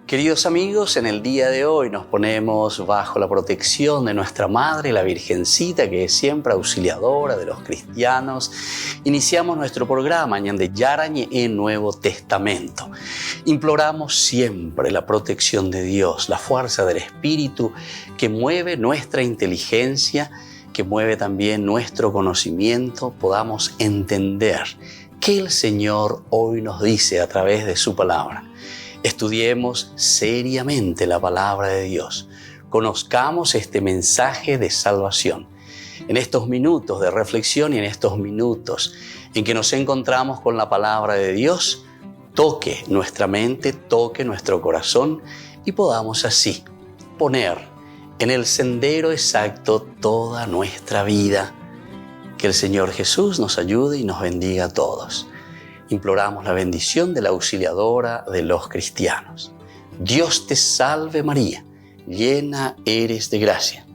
Queridos amigos, en el día de hoy nos ponemos bajo la protección de nuestra Madre, la Virgencita, que es siempre auxiliadora de los cristianos. Iniciamos nuestro programa Ñande Yarañe en Nuevo Testamento. Imploramos siempre la protección de Dios, la fuerza del Espíritu que mueve nuestra inteligencia, que mueve también nuestro conocimiento, podamos entender qué el Señor hoy nos dice a través de su palabra. Estudiemos seriamente la palabra de Dios. Conozcamos este mensaje de salvación. En estos minutos de reflexión y en estos minutos en que nos encontramos con la palabra de Dios, toque nuestra mente, toque nuestro corazón y podamos así poner en el sendero exacto toda nuestra vida. Que el Señor Jesús nos ayude y nos bendiga a todos. Imploramos la bendición de la auxiliadora de los cristianos. Dios te salve María, llena eres de gracia.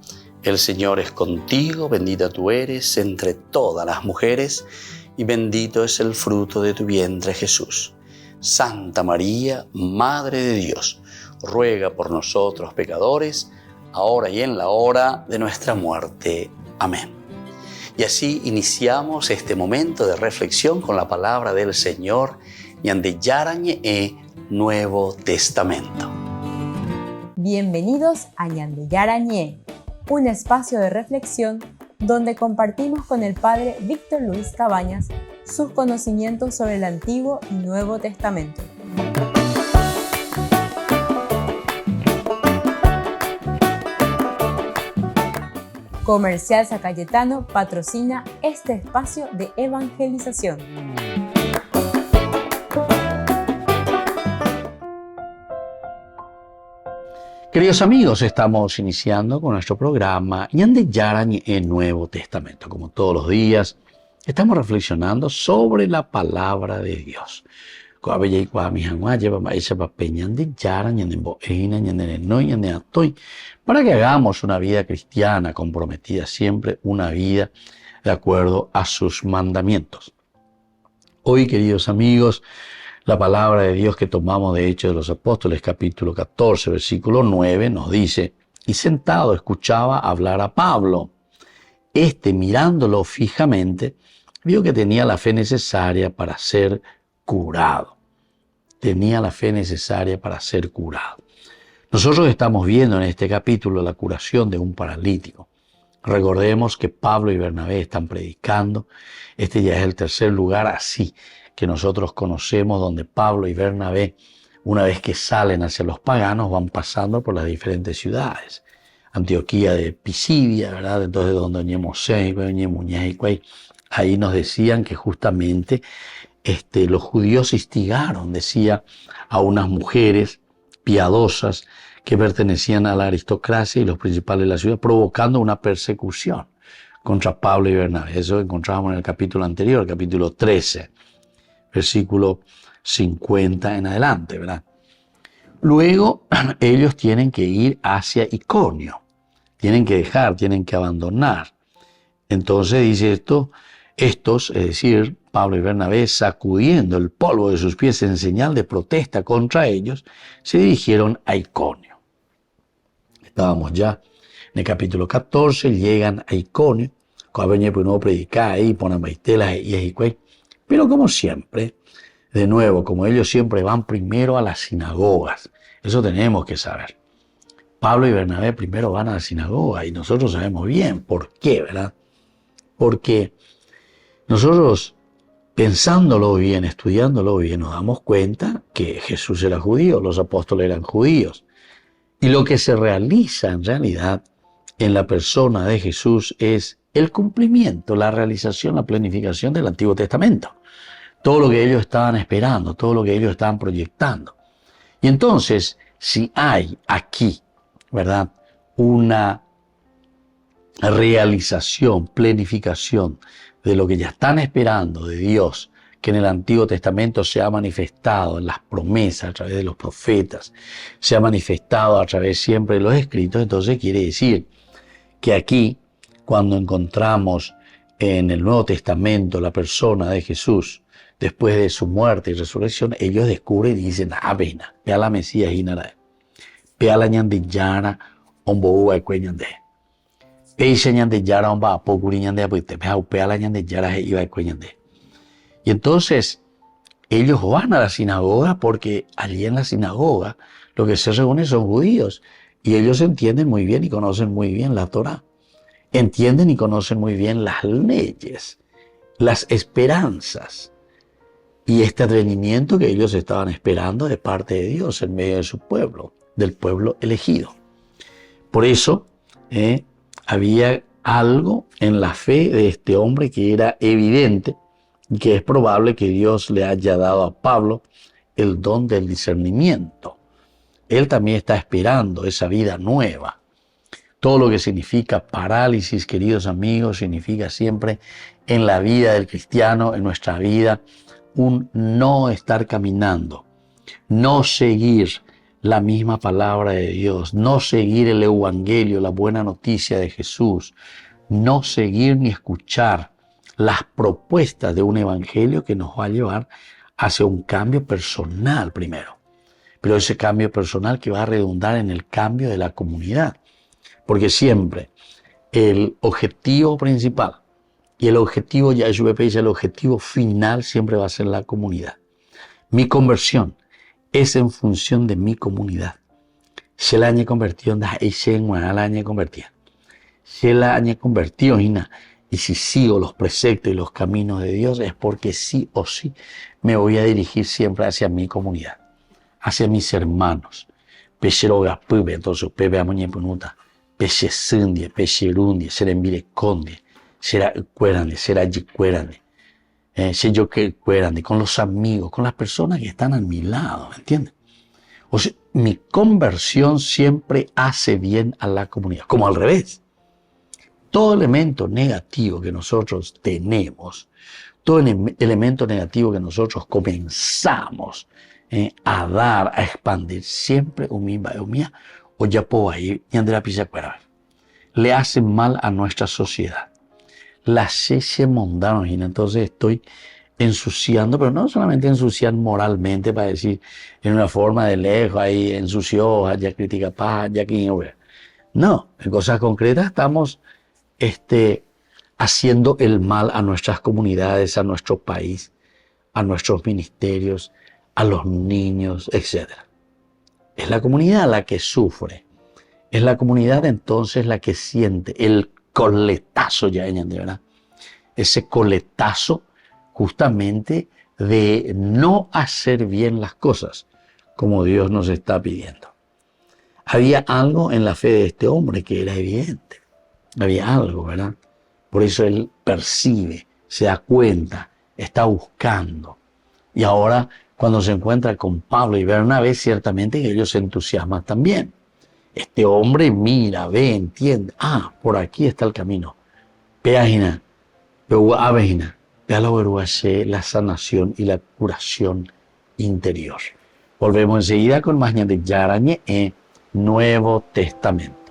El Señor es contigo, bendita tú eres entre todas las mujeres y bendito es el fruto de tu vientre Jesús. Santa María, Madre de Dios, ruega por nosotros pecadores, ahora y en la hora de nuestra muerte. Amén. Y así iniciamos este momento de reflexión con la palabra del Señor, Ñande Yarañe Nuevo Testamento. Bienvenidos a Ñande Yarañe, un espacio de reflexión donde compartimos con el Padre Víctor Luis Cabañas sus conocimientos sobre el Antiguo y Nuevo Testamento. Comercial San Cayetano patrocina este espacio de evangelización. Queridos amigos, estamos iniciando con nuestro programa Ñande Yarañe en Nuevo Testamento. Como todos los días, estamos reflexionando sobre la palabra de Dios. Para que hagamos una vida cristiana comprometida siempre, una vida de acuerdo a sus mandamientos. Hoy, queridos amigos, la palabra de Dios que tomamos de Hechos de los Apóstoles, capítulo 14, versículo 9, nos dice: y sentado escuchaba hablar a Pablo. Mirándolo fijamente, vio que tenía la fe necesaria para ser curado. Tenía la fe necesaria para ser curado. Nosotros estamos viendo en este capítulo la curación de un paralítico. Recordemos que Pablo y Bernabé están predicando. Este ya es el tercer lugar así que nosotros conocemos, donde Pablo y Bernabé, una vez que salen hacia los paganos, van pasando por las diferentes ciudades. Antioquía de Pisidia, ¿verdad? Entonces, donde ahí nos decían que justamente los judíos instigaron, decía, a unas mujeres piadosas que pertenecían a la aristocracia y los principales de la ciudad, provocando una persecución contra Pablo y Bernabé. Eso encontramos en el capítulo anterior, el capítulo 13, versículo 50 en adelante, ¿verdad? Luego ellos tienen que ir hacia Iconio, tienen que dejar, tienen que abandonar. Entonces dice estos, es decir, Pablo y Bernabé, sacudiendo el polvo de sus pies en señal de protesta contra ellos, se dirigieron a Iconio. Estábamos ya en el capítulo 14, llegan a Iconio, cuando predicar ahí, ponen baitelas y pero como siempre, de nuevo, como ellos siempre van primero a las sinagogas, eso tenemos que saber. Pablo y Bernabé primero van a la sinagoga y nosotros sabemos bien por qué, ¿verdad? Porque nosotros, pensándolo bien, estudiándolo bien, nos damos cuenta que Jesús era judío, los apóstoles eran judíos. Y lo que se realiza en realidad en la persona de Jesús es el cumplimiento, la realización, la planificación del Antiguo Testamento. Todo lo que ellos estaban esperando, todo lo que ellos estaban proyectando. Y entonces, si hay aquí, ¿verdad?, una realización, planificación de lo que ya están esperando de Dios, que en el Antiguo Testamento se ha manifestado en las promesas a través de los profetas, se ha manifestado a través siempre de los escritos, entonces quiere decir que aquí, cuando encontramos en el Nuevo Testamento la persona de Jesús, después de su muerte y resurrección, ellos descubren y dicen, vea la Mesías y nada. peala ñande yára ombouvaekue ñande. Péicha ñande yára omba'apókuri ñande apytépe ha upéala ñande yára he'iva'ekue ñande. Y entonces ellos van a la sinagoga porque allí en la sinagoga lo que se reúnen son judíos y ellos entienden muy bien y conocen muy bien la Torá. Entienden y conocen muy bien las leyes, las esperanzas y este advenimiento que ellos estaban esperando de parte de Dios en medio de su pueblo, del pueblo elegido. Por eso había algo en la fe de este hombre que era evidente y que es probable que Dios le haya dado a Pablo el don del discernimiento. Él también está esperando esa vida nueva. Todo lo que significa parálisis, queridos amigos, significa siempre en la vida del cristiano, en nuestra vida, un no estar caminando, no seguir la misma palabra de Dios, no seguir el evangelio, la buena noticia de Jesús, no seguir ni escuchar las propuestas de un evangelio que nos va a llevar hacia un cambio personal primero, pero ese cambio personal que va a redundar en el cambio de la comunidad, porque siempre el objetivo principal y el objetivo, ya el objetivo final siempre va a ser la comunidad. Mi conversión es en función de mi comunidad. Se la han convertido en la han convertido. Se la han convertido y si sigo los preceptos y los caminos de Dios es porque sí o sí me voy a dirigir siempre hacia mi comunidad, hacia mis hermanos. Pesheroga pube, entonces pepe amoñe punuta, peshe sindie, peshe rundie, serembire condie, será cuérande, será yicuérande. Sé yo que cuérande, con los amigos, con las personas que están a mi lado, ¿me entienden? O sea, mi conversión siempre hace bien a la comunidad, como al revés. Todo elemento negativo que nosotros tenemos, todo elemento negativo que nosotros comenzamos a dar, a expandir, siempre o ya puedo ahí, le hace mal a nuestra sociedad. La se mundanos y entonces estoy ensuciando, pero no solamente ensuciar moralmente para decir en una forma de lejos, ahí ensució, ya critica paz, ya que no, en cosas concretas estamos haciendo el mal a nuestras comunidades, a nuestro país, a nuestros ministerios, a los niños, etc. Es la comunidad la que sufre, es la comunidad entonces la que siente el coletazo ya, ¿verdad? Ese coletazo justamente de no hacer bien las cosas como Dios nos está pidiendo. Había algo en la fe de este hombre que era evidente. Había algo, ¿verdad? Por eso él percibe, se da cuenta, está buscando. Y ahora, cuando se encuentra con Pablo y Bernabé, ciertamente que ellos se entusiasman también. Este hombre mira, ve, entiende. Ah, por aquí está el camino. Peajina, peujabejina, la sanación y la curación interior. Volvemos enseguida con más de Yarañe en Nuevo Testamento.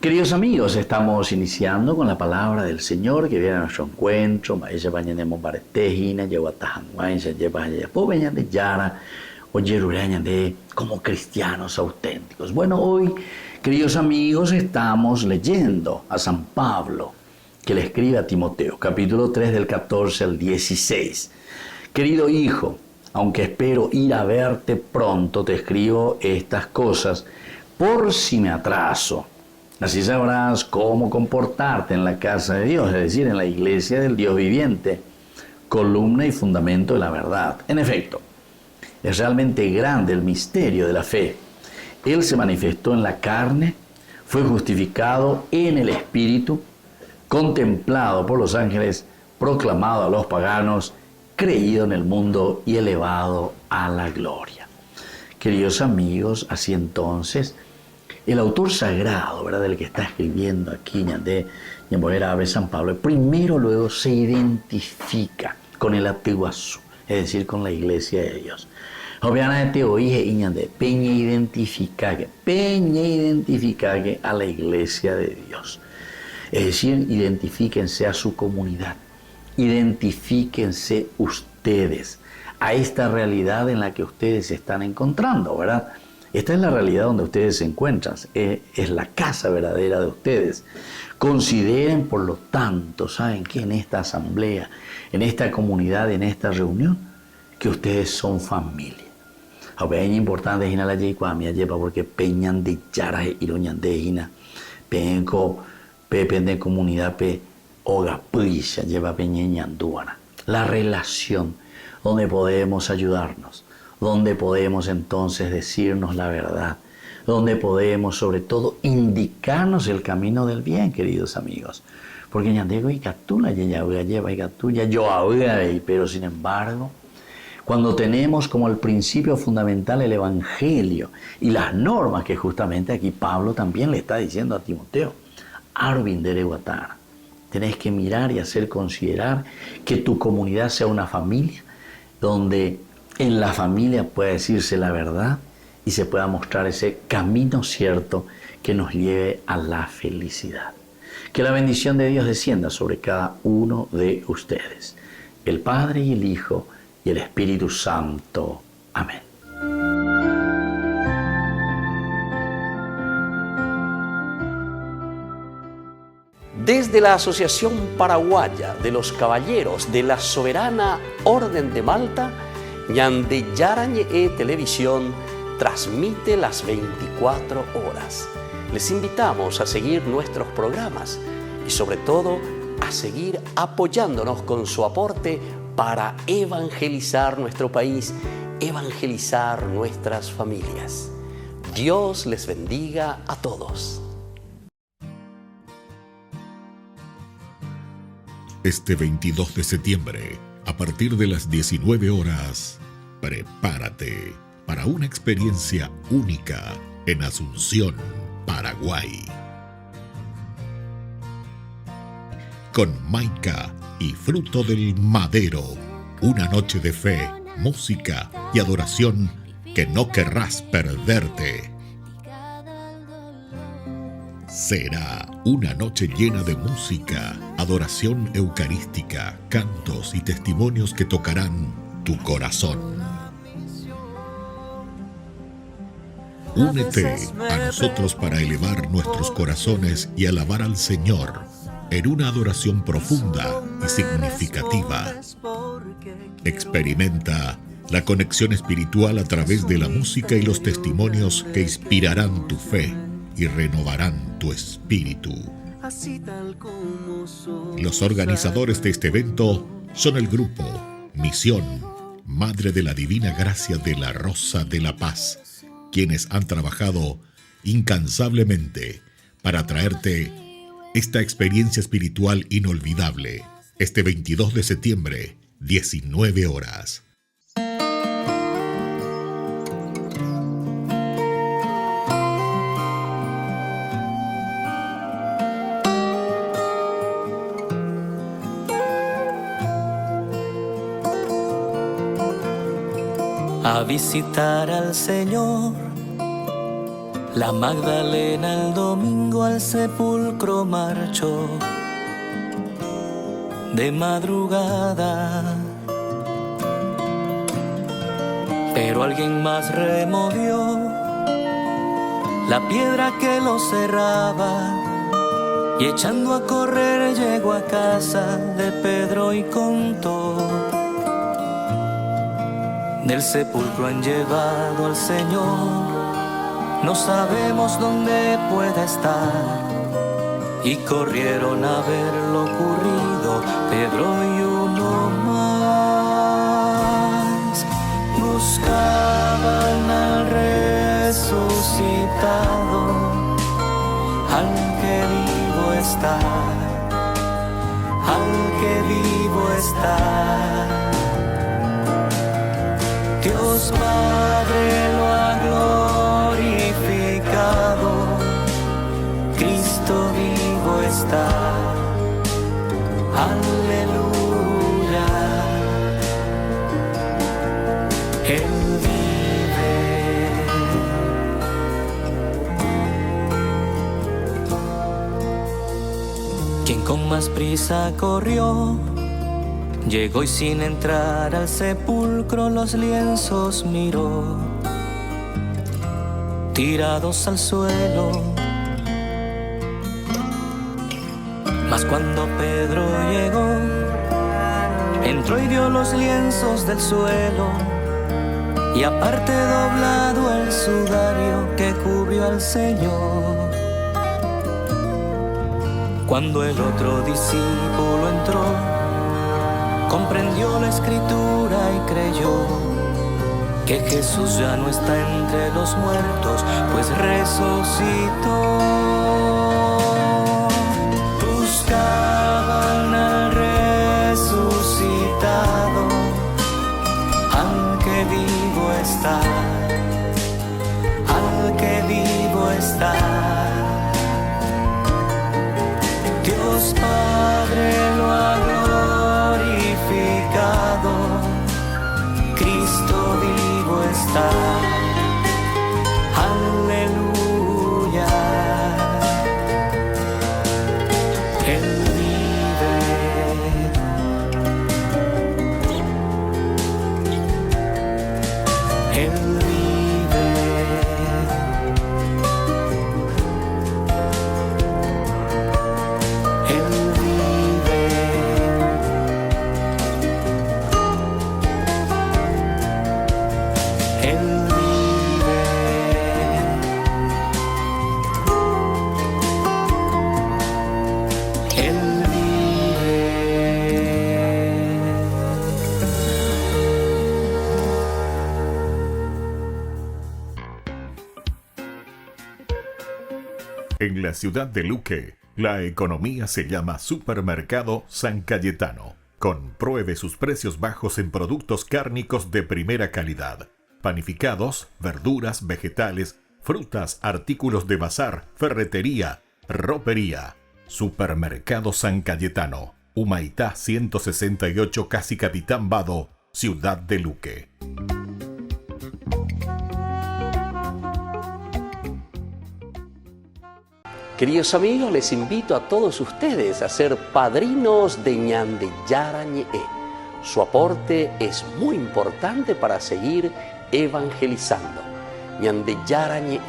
Queridos amigos, estamos iniciando con la palabra del Señor que viene a nuestro encuentro. Como cristianos auténticos. Bueno, hoy, queridos amigos, estamos leyendo a San Pablo, que le escribe a Timoteo, capítulo 3 del 14 al 16. Querido hijo, aunque espero ir a verte pronto, te escribo estas cosas por si me atraso. Así sabrás cómo comportarte en la casa de Dios, es decir, en la iglesia del Dios viviente, columna y fundamento de la verdad. En efecto, Es realmente grande el misterio de la fe. Él se manifestó en la carne, fue justificado en el Espíritu, contemplado por los ángeles, proclamado a los paganos, creído en el mundo y elevado a la gloria. Queridos amigos, así entonces, el autor sagrado, ¿verdad?, del que está escribiendo aquí, de Abe San Pablo, primero luego se identifica con el Atiguazú, es decir, con la iglesia de Dios. Obviamente hoy es peña identificar a la iglesia de Dios. Es decir, identifíquense a su comunidad, identifíquense ustedes a esta realidad en la que ustedes se están encontrando, ¿verdad? Esta es la realidad donde ustedes se encuentran, es la casa verdadera de ustedes. Consideren, por lo tanto, ¿saben qué? En esta asamblea, en esta comunidad, en esta reunión, que ustedes son familia. Es importante porque peñan de yara y roñan de hina, penco, de comunidad, oga puisha, lleva peñeñanduana. La relación donde podemos ayudarnos, donde podemos entonces decirnos la verdad, donde podemos sobre todo indicarnos el camino del bien, queridos amigos. Porque ñandego y catula lleva y catuya yo pero sin embargo, cuando tenemos como el principio fundamental el Evangelio y las normas que justamente aquí Pablo también le está diciendo a Timoteo, Arvin de Guatara, tenés que mirar y hacer considerar que tu comunidad sea una familia donde en la familia pueda decirse la verdad y se pueda mostrar ese camino cierto que nos lleve a la felicidad. Que la bendición de Dios descienda sobre cada uno de ustedes, el Padre y el Hijo y el Espíritu Santo. Amén. Desde la Asociación Paraguaya de los Caballeros de la Soberana Orden de Malta, Ñandeyarañe Televisión transmite las 24 horas. Les invitamos a seguir nuestros programas y sobre todo a seguir apoyándonos con su aporte para evangelizar nuestro país, evangelizar nuestras familias. Dios les bendiga a todos. Este 22 de septiembre, a partir de las 19 horas, prepárate para una experiencia única en Asunción, Paraguay. Con Maica y Fruto del Madero, una noche de fe, música y adoración que no querrás perderte. Será una noche llena de música, adoración eucarística, cantos y testimonios que tocarán tu corazón. Únete a nosotros para elevar nuestros corazones y alabar al Señor en una adoración profunda y significativa. Experimenta la conexión espiritual a través de la música y los testimonios que inspirarán tu fe y renovarán tu espíritu. Los organizadores de este evento son el grupo Misión Madre de la Divina Gracia de la Rosa de la Paz, quienes han trabajado incansablemente para traerte esta experiencia espiritual inolvidable este 22 de septiembre, 19 horas. A visitar al Señor, la Magdalena el domingo al sepulcro marchó. De madrugada, pero alguien más removió la piedra que lo cerraba y echando a correr llegó a casa de Pedro y contó. Del sepulcro han llevado al Señor, no sabemos dónde puede estar. Y corrieron a ver lo ocurrido, Pedro y uno más. Buscaban al resucitado, al que vivo está, al que vivo está. Dios Padre lo ha glorificado, Cristo vivo está. Aleluya. Él vive. Quien con más prisa corrió, llegó y sin entrar al sepulcro los lienzos miró, tirados al suelo. Mas cuando Pedro llegó, entró y vio los lienzos del suelo, y aparte doblado el sudario que cubrió al Señor. Cuando el otro discípulo entró, comprendió la escritura y creyó que Jesús ya no está entre los muertos, pues resucitó. Buscaban al resucitado, al que vivo está, al que vivo está. Dios Padre lo ha glorificado, Cristo vivo está. Aleluya. Él vive. Él vive. Él vive. Él vive. Él vive. En la ciudad de Luque, la economía se llama Supermercado San Cayetano. Compruebe sus precios bajos en productos cárnicos de primera calidad. Panificados, verduras, vegetales, frutas, artículos de bazar, ferretería, ropería. Supermercado San Cayetano, Humaitá 168, Casi Capitán Vado, ciudad de Luque. Queridos amigos, les invito a todos ustedes a ser padrinos de Ñande Yarañe. Su aporte es muy importante para seguir evangelizando. Ñande Yarañe,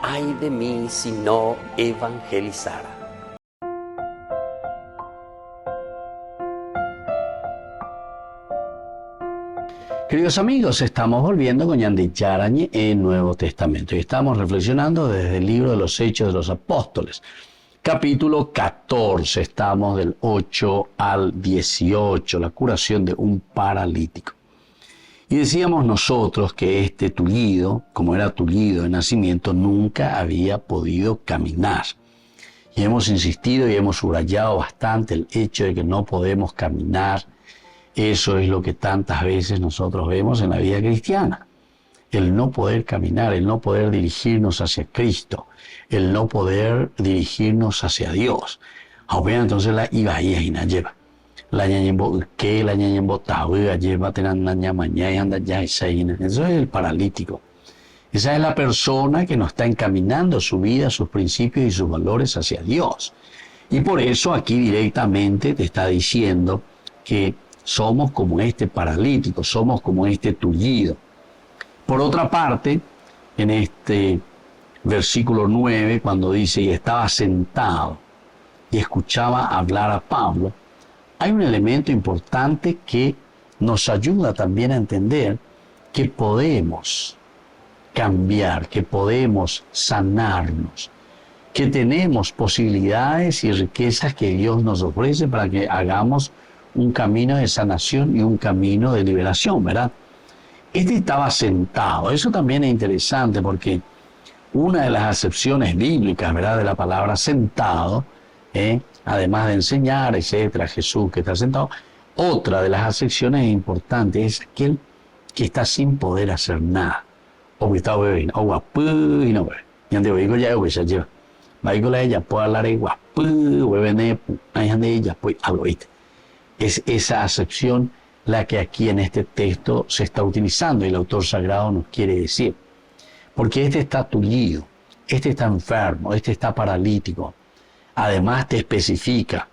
ay de mí si no evangelizara. Queridos amigos, estamos volviendo con Ñande Yarañe en Nuevo Testamento y estamos reflexionando desde el libro de los Hechos de los Apóstoles. Capítulo 14, estamos del 8 al 18, la curación de un paralítico. Y decíamos nosotros que este tullido, como era tullido de nacimiento, nunca había podido caminar. Y hemos insistido y hemos subrayado bastante el hecho de que no podemos caminar. Eso es lo que tantas veces nosotros vemos en la vida cristiana. El no poder caminar, el no poder dirigirnos hacia Cristo, el no poder dirigirnos hacia Dios. Ahora entonces la iba y la lleva. La ñañembo que la ñañembo tahuiga lleva tenan naña mañana y anda ya eso es el paralítico. Esa es la persona que no está encaminando su vida, sus principios y sus valores hacia Dios. Y por eso aquí directamente te está diciendo que somos como este paralítico, somos como este tullido. Por otra parte, en este versículo 9, cuando dice, y estaba sentado y escuchaba hablar a Pablo, hay un elemento importante que nos ayuda también a entender que podemos cambiar, que podemos sanarnos, que tenemos posibilidades y riquezas que Dios nos ofrece para que hagamos un camino de sanación y un camino de liberación, ¿verdad? Este estaba sentado. Eso también es interesante porque una de las acepciones bíblicas, ¿verdad?, de la palabra sentado, además de enseñar, etcétera, Jesús que está sentado, otra de las acepciones importantes es aquel que está sin poder hacer nada. O que está bebiendo, o guapu, y no bebe. Y ande oigo ya, o ya lleva. Vaigo la ella, puede hablar de guapu, bebene, ahí ande ella, pues algo, ¿viste? Es esa acepción la que aquí en este texto se está utilizando y el autor sagrado nos quiere decir. Porque este está tullido, este está enfermo, este está paralítico. Además te especifica,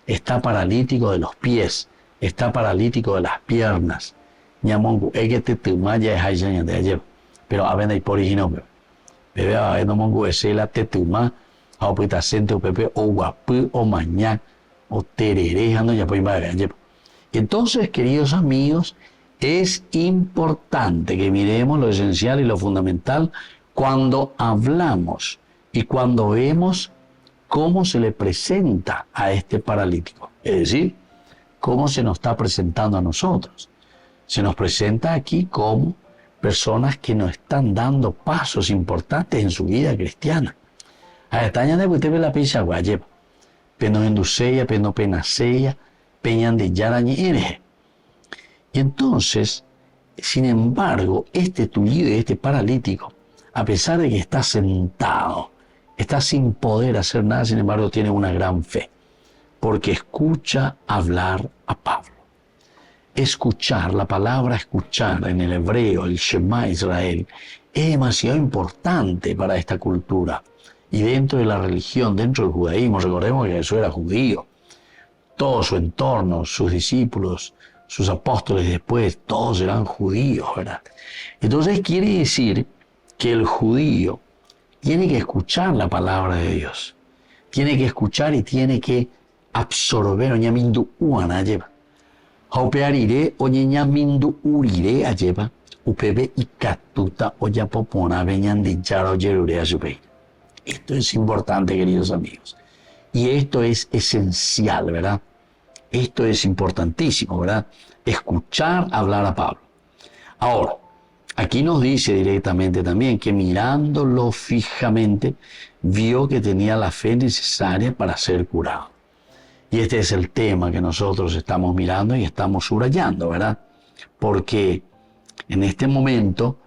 está paralítico de los pies, está paralítico de las piernas. Ñamongu, que te tumaya es allá de ayer. Pero a ver, por original, bebé, a ver, no mongu, es la te tuma, a pues acento, pepe, o guapu, o mañana, o tereré, ando ya pues, ayer. Entonces, queridos amigos, es importante que miremos lo esencial y lo fundamental cuando hablamos y cuando vemos cómo se le presenta a este paralítico. Es decir, cómo se nos está presentando a nosotros. Se nos presenta aquí como personas que nos están dando pasos importantes en su vida cristiana. A estaña de usted ve la pizza guayeba, peno enduceya, peno penaceya, peñan de yarañere. Y entonces, sin embargo, este tullido y este paralítico, a pesar de que está sentado, está sin poder hacer nada, sin embargo, tiene una gran fe, porque escucha hablar a Pablo. Escuchar, la palabra escuchar en el hebreo, el Shema Israel, es demasiado importante para esta cultura. Y dentro de la religión, dentro del judaísmo, recordemos que Jesús era judío. Todo su entorno, sus discípulos, sus apóstoles después, todos eran judíos, ¿verdad? Entonces quiere decir que el judío tiene que escuchar la palabra de Dios. Tiene que escuchar y tiene que absorber. Oñamindu uana lleva. Haupearire oñamindu urire a lleva. Upebe y catuta oyapopona veñan dichara oyerure a su pei. Esto es importante, queridos amigos. Y esto es esencial, ¿verdad? Esto es importantísimo, ¿verdad? Escuchar hablar a Pablo. Ahora, aquí nos dice directamente también que mirándolo fijamente, vio que tenía la fe necesaria para ser curado. Y este es el tema que nosotros estamos mirando y estamos subrayando, ¿verdad? Porque en este momento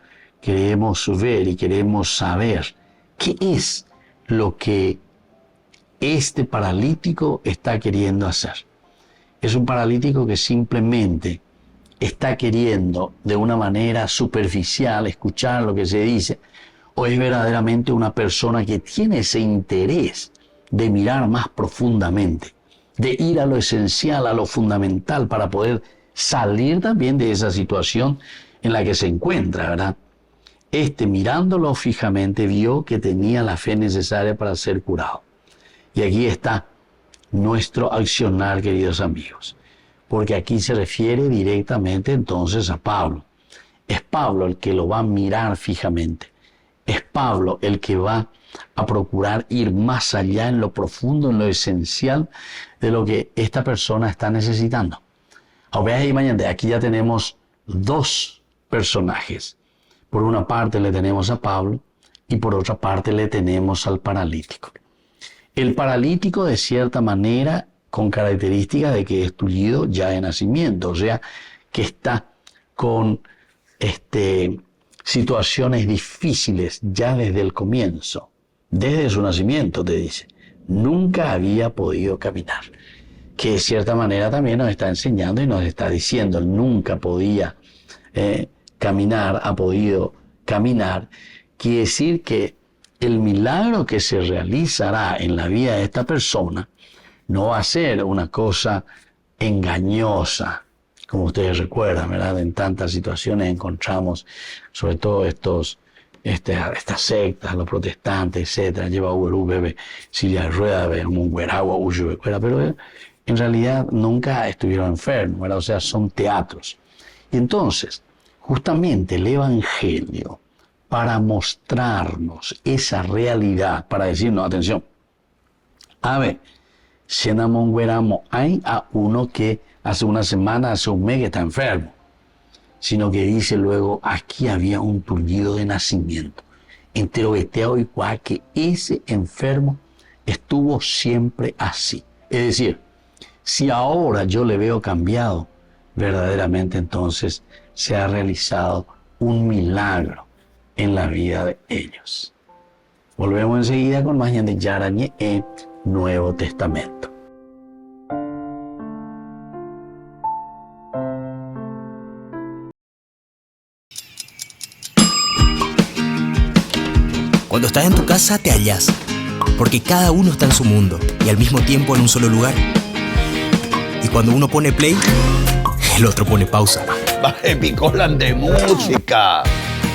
queremos ver y queremos saber qué es lo que este paralítico está queriendo hacer. Es un paralítico que simplemente está queriendo de una manera superficial escuchar lo que se dice, o es verdaderamente una persona que tiene ese interés de mirar más profundamente, de ir a lo esencial, a lo fundamental, para poder salir también de esa situación en la que se encuentra, ¿verdad? Mirándolo fijamente, vio que tenía la fe necesaria para ser curado. Y aquí está nuestro accionar, queridos amigos, porque aquí se refiere directamente entonces a Pablo. Es Pablo el que lo va a mirar fijamente. Es Pablo el que va a procurar ir más allá en lo profundo, en lo esencial de lo que esta persona está necesitando. Aquí ya tenemos dos personajes. Por una parte le tenemos a Pablo y por otra parte le tenemos al paralítico. El paralítico, de cierta manera, con características de que es tullido ya de nacimiento, o sea, que está con situaciones difíciles ya desde el comienzo, desde su nacimiento, te dice. Nunca había podido caminar, que de cierta manera también nos está enseñando y nos está diciendo, nunca podía caminar, ha podido caminar. Quiere decir que el milagro que se realizará en la vida de esta persona no va a ser una cosa engañosa, como ustedes recuerdan, ¿verdad? En tantas situaciones encontramos, sobre todo estas sectas, los protestantes, etcétera, lleva bebé, silla de rueda, pero en realidad nunca estuvieron enfermos, ¿verdad? O sea, son teatros. Y entonces, justamente el Evangelio, para mostrarnos esa realidad, para decirnos, atención, a ver, si hay a uno que hace una semana, hace un mes que está enfermo. sino que dice luego, aquí había un tullido de nacimiento. Entero veteado y cuá, que ese enfermo estuvo siempre así. Es decir, si ahora yo le veo cambiado, verdaderamente entonces se ha realizado un milagro en la vida de ellos. Volvemos enseguida con más de Yarañe en Nuevo Testamento. Cuando estás en tu casa te hallas, porque cada uno está en su mundo y al mismo tiempo en un solo lugar. Y cuando uno pone play, el otro pone pausa. Baje picolan de música.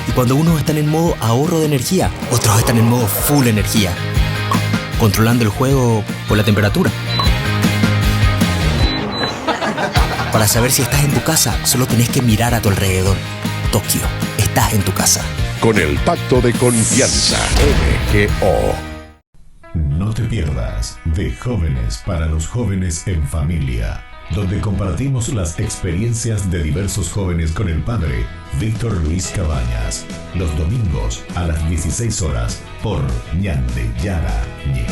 Y cuando unos están en modo ahorro de energía, otros están en modo full energía, controlando el juego por la temperatura. Para saber si estás en tu casa, solo tenés que mirar a tu alrededor. Tokio, estás en tu casa. Con el Pacto de Confianza, MGO. No te pierdas de Jóvenes para los Jóvenes en Familia, donde compartimos las experiencias de diversos jóvenes con el padre Víctor Luis Cabañas, los domingos a las 16 horas por Ñande Yara Ñe.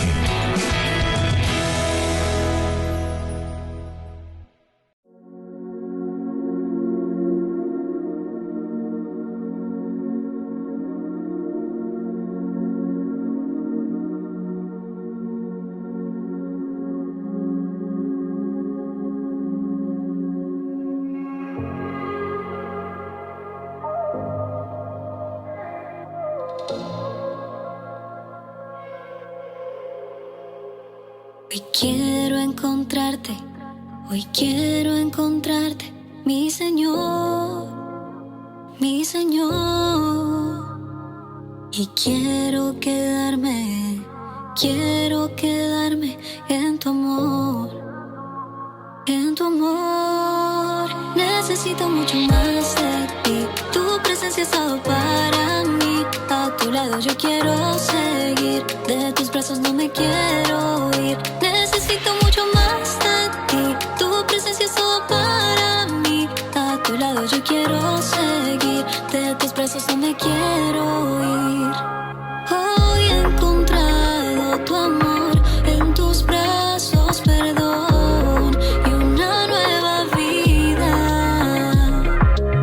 Hoy quiero encontrarte, mi Señor, y quiero quedarme en tu amor, necesito mucho más de ti, tu presencia es todo para mí, a tu lado yo quiero seguir, de tus brazos no me quiero ir, necesito mucho más de ti, tu presencia es todo para mí, a tu lado yo quiero seguir, de tus brazos no me quiero ir. Hoy he encontrado tu amor, en tus brazos perdón y una nueva vida.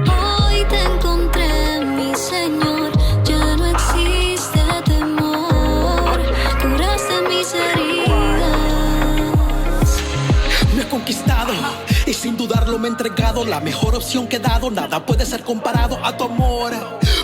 Hoy te encontré, mi Señor, ya no existe temor, curaste mis heridas. Me he conquistado y sin dudarlo me he entregado, la mejor opción que he dado, nada puede ser comparado a tu amor.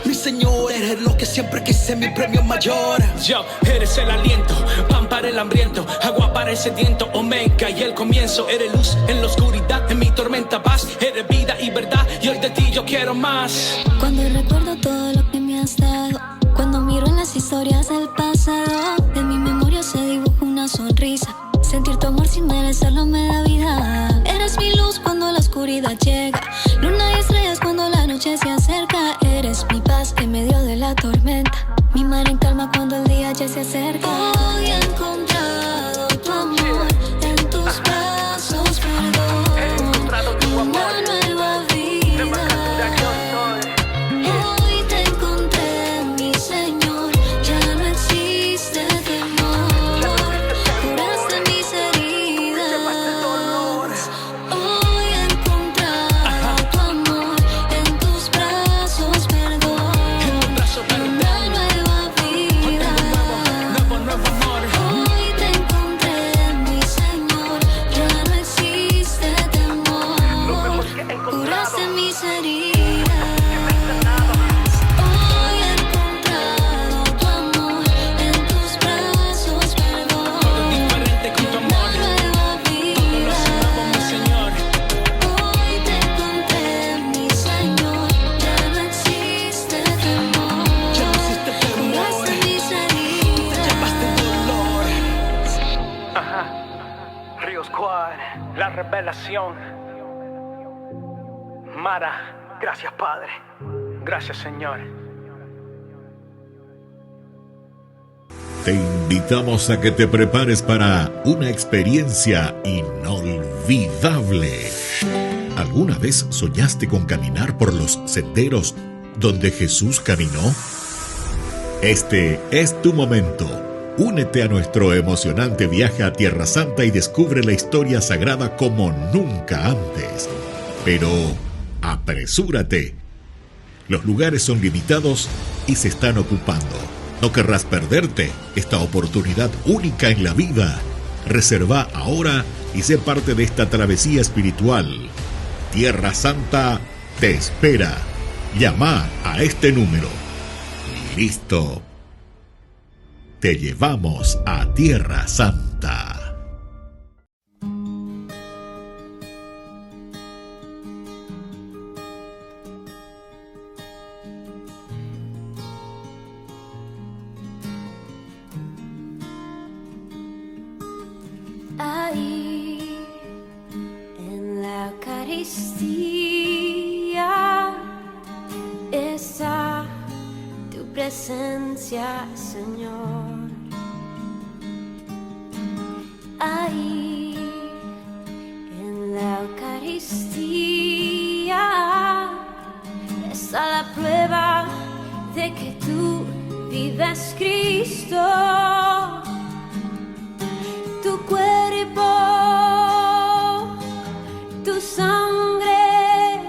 Mi Señor, eres lo que siempre quise, mi premio mayor. Yo, eres el aliento, pan para el hambriento, agua para el sediento, omega y el comienzo. Eres luz en la oscuridad, en mi tormenta paz, eres vida y verdad, y hoy de ti yo quiero más. Cuando recuerdo todo lo que me has dado, cuando miro en las historias del pasado, en mi memoria se dibuja una sonrisa. Sentir tu amor sin merecerlo me da vida. Eres mi luz cuando la oscuridad llega, luna y estrellas cuando la noche se acerca. Eres mi paz en medio de la tormenta, mi mar en calma cuando el día ya se acerca. Hoy he encontrado tu amor, en tus brazos perdón, he encontrado tu amor, una nueva vida. Hoy te encontré, mi Señor, ya no existe temor, curaste mis heridas. Hoy he encontrado tu amor, en tus brazos perdón, una nueva vida. Nuevo amor. Hoy te encontré, mi Señor, ya no existe temor, curaste mis heridas. Hoy he encontrado tu amor, en tus brazos perdón, Diferente con tu amor, una nueva vida. todo lo hace nuevo, mi Señor. Hoy te encontré, mi Señor, ya no existe temor, Ya no existe temor, curaste mis te heridas. llevaste el dolor. Río Squad, la revelación. Mara, gracias Padre, gracias Señor. Te invitamos a que te prepares para una experiencia inolvidable. ¿Alguna vez soñaste con caminar por los senderos donde Jesús caminó? Este es tu momento. Únete a nuestro emocionante viaje a Tierra Santa y descubre la historia sagrada como nunca antes. Pero apresúrate. Los lugares son limitados y se están ocupando. No querrás perderte esta oportunidad única en la vida. Reserva ahora y sé parte de esta travesía espiritual. Tierra Santa te espera. Llama a este número. Listo. Te llevamos a Tierra Santa. Ahí en la Eucaristía está tu presencia, Señor. Ahí en la Eucaristía está la prueba de que tú vives, Cristo. Tu cuerpo, tu sangre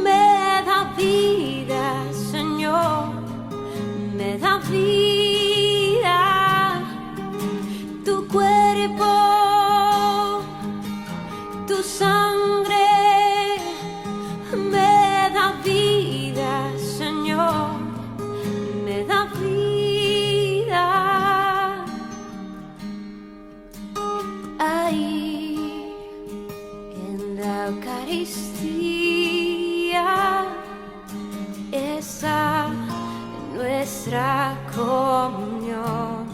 me da vida, Señor, me da vida. Tu cuerpo, tu sangre me da vida, Señor, me da vida. Ahí en la Eucaristía está nuestra comunión.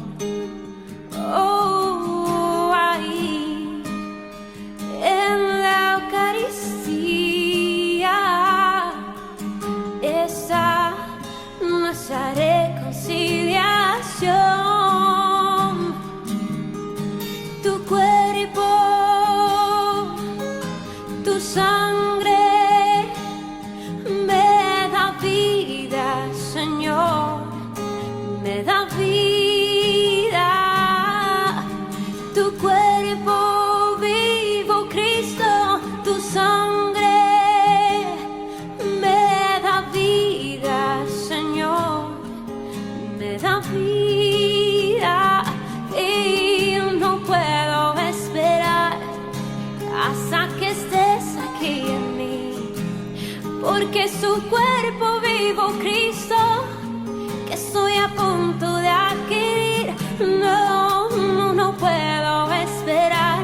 Oh, ahí en la Eucaristía está nuestra reconciliación. Tu cuerpo, tu sangre me da vida, Señor, me da vida. Tu cuerpo vivo, Cristo, tu sangre me da vida, Señor, me da vida. Y no puedo esperar hasta que estés aquí en mí, porque su cuerpo vivo, Cristo, que estoy a punto de adquirir. No puedo esperar